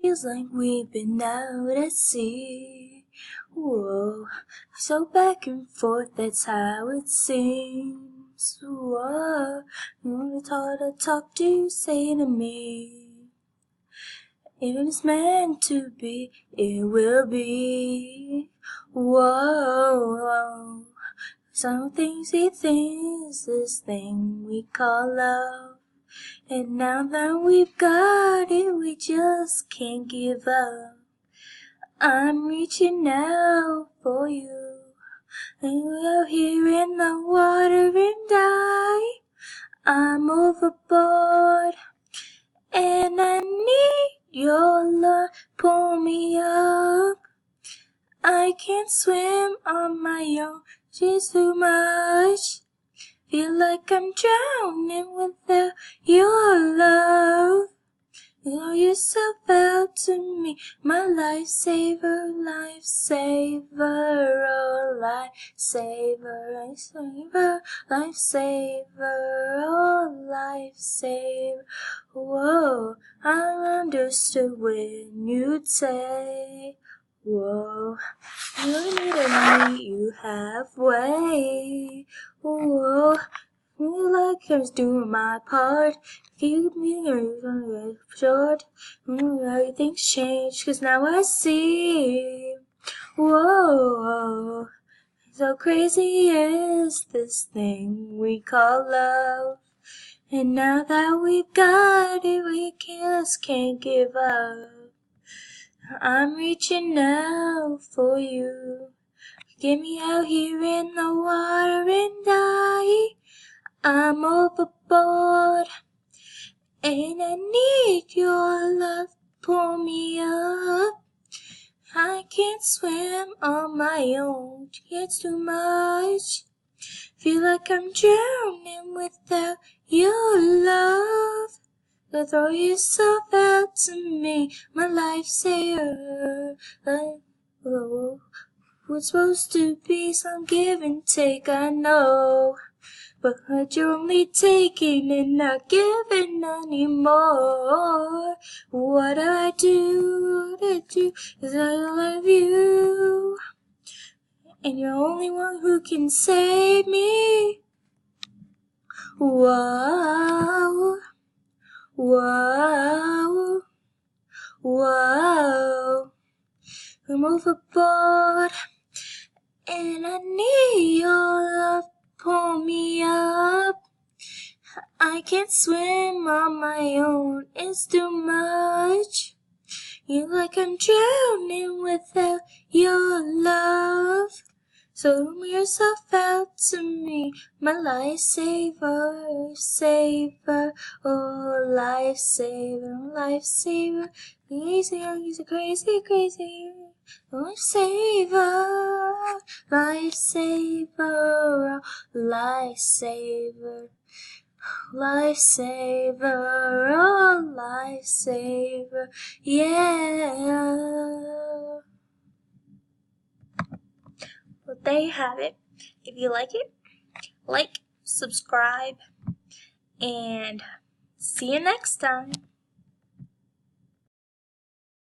Feels like we've been out at sea. Whoa, so back and forth, that's how it seems. Whoa, it's hard to talk to, say to me. If it's meant to be, it will be. Whoa, some things he thinks, this thing we call love. And now that we've got it, we just can't give up. I'm reaching out for you. And we're out here in the water and I'm overboard. And I need your love, pull me up. I can't swim on my own, just too much. Feel like I'm drowning without your love. Throw yourself out to me, my lifesaver, lifesaver, oh lifesaver, lifesaver, lifesaver, oh lifesaver. Whoa, I understood when you'd say, whoa, you need to meet you halfway. Whoa, feel like I was doing my part. Keep me gonna get short. Everything's changed, 'cause now I see. Whoa, so crazy is this thing we call love. And now that we've got it, we just can't give up. I'm reaching out for you. Get me out here in the water and I'm overboard. And I need your love, pull me up. I can't swim on my own, it's too much. Feel like I'm drowning without your love. So throw yourself out to me, my lifesaver. What's supposed to be some give and take, I know. But you're only taking and not giving anymore. What I do, is I love you. And you're the only one who can save me. Whoa, whoa, whoa. I'm overboard. And I need your love, pull me up. I can't swim on my own, it's too much. Feel like I'm drowning without your love. So throw yourself out to me, my lifesaver, saver, oh lifesaver, lifesaver. He's a crazy, crazy lifesaver, lifesaver, lifesaver, lifesaver, oh lifesaver, yeah. Well, there you have it. If you like it, like, subscribe, and see you next time.